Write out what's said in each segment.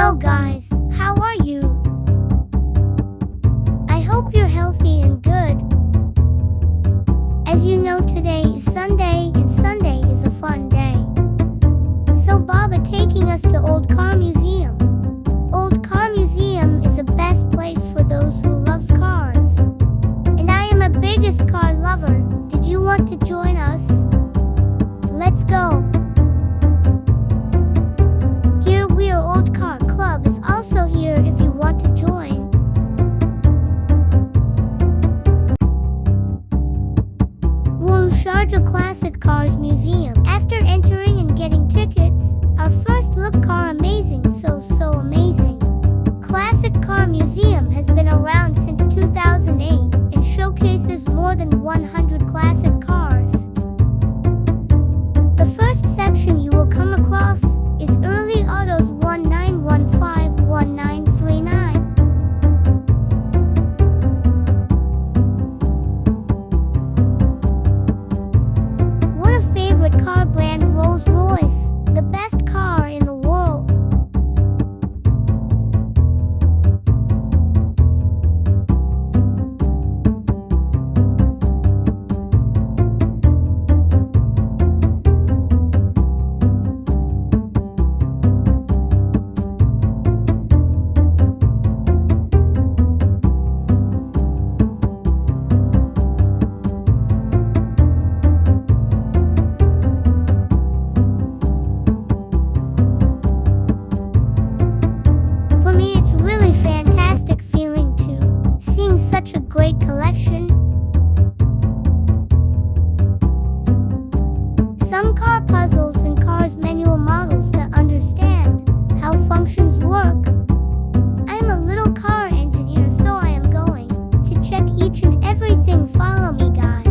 Hello guys, how are you? I hope you're healthy and good. As you know, today is Sunday and Sunday is a fun day. So Baba taking us to Old Car Museum. Old Car Museum is the best place for those who loves cars. And I am a biggest car lover. Did you want to join us? Let's go. Here we are. Old Car Club is also here if you want to join. Sharjah Classic Cars Museum. After entering and getting tickets, our first look car amazing, so amazing. Classic Car Museum has been around since 2008 and showcases more than 100 classic cars. The first section you will come across is Early Autos 1915-1939. Car brand Rolls-Royce, the best car in the world. A great collection. Some car puzzles and cars manual models to understand how functions work. I am a little car engineer, so I am going to check each and everything. Follow me, guys.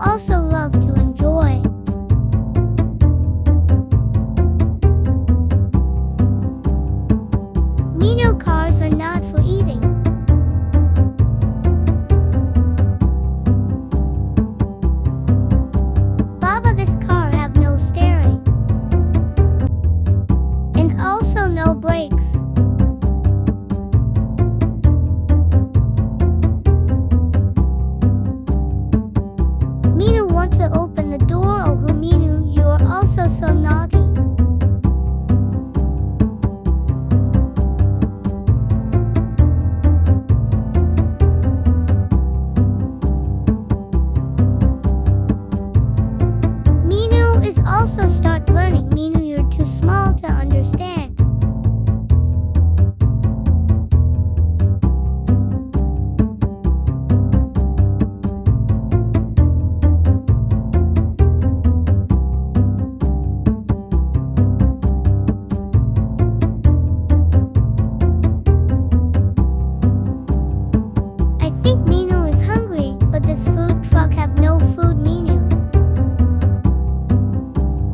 also love to enjoy. Mino cars are not for eating. Baba, this car have no steering. And also no brakes. Minu want to open the door. Oh Minu, you are also so naughty. Minu is also start learning. Minu, you're too small to understand. I think Minu is hungry, but this food truck have no food. Minu,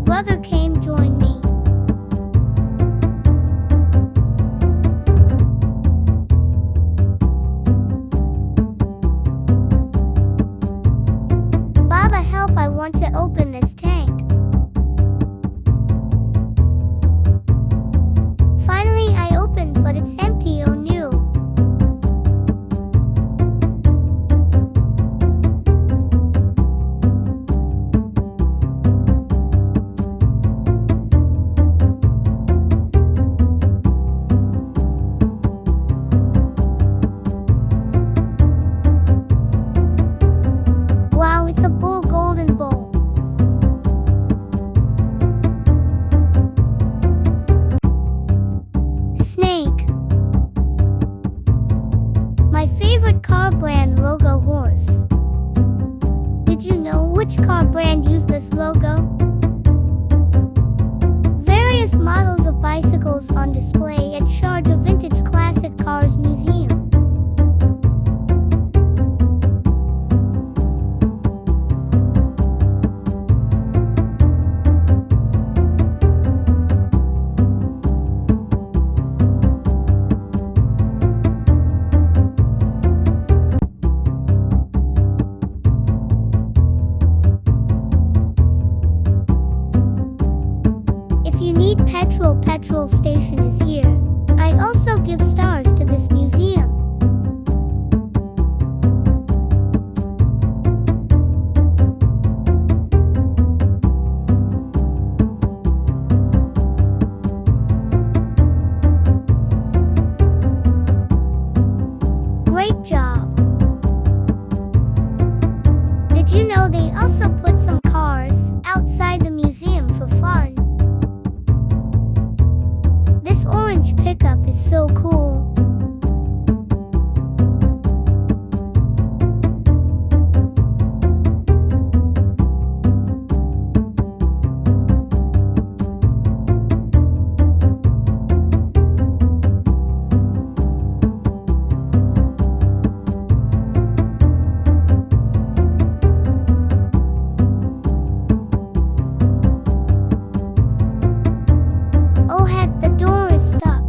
brother came join me. Baba, help, I want to open this tank. Finally I opened, but it's empty. Oh no. Wow, it's a bull golden bowl. Snake. My favorite car brand logo horse. Did you know which car brand used this logo? Various models of bicycles on display at Sharjah Vintage Classic Cars Museum. If you need petrol station is here. I also give stars to this museum. Great job. Did you know they also put some cars outside the museum for fun? This orange pickup is so cool. Oh heck, the door is stuck.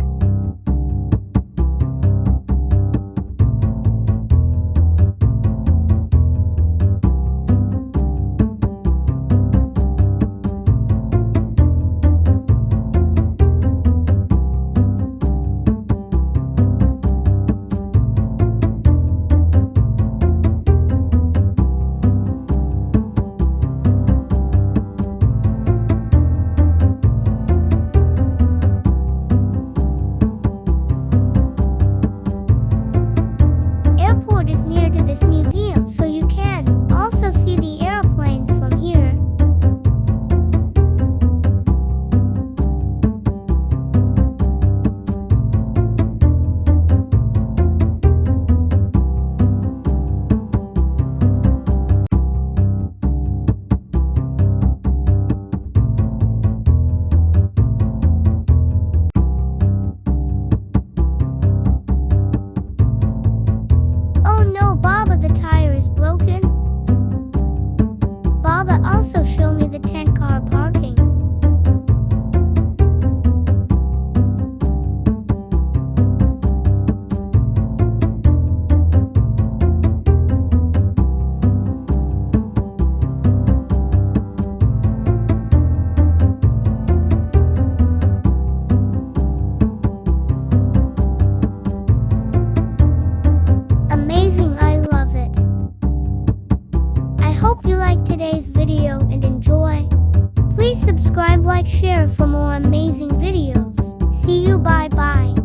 hope you liked today's video and enjoy. Please subscribe, like, share for more amazing videos. See you, bye bye.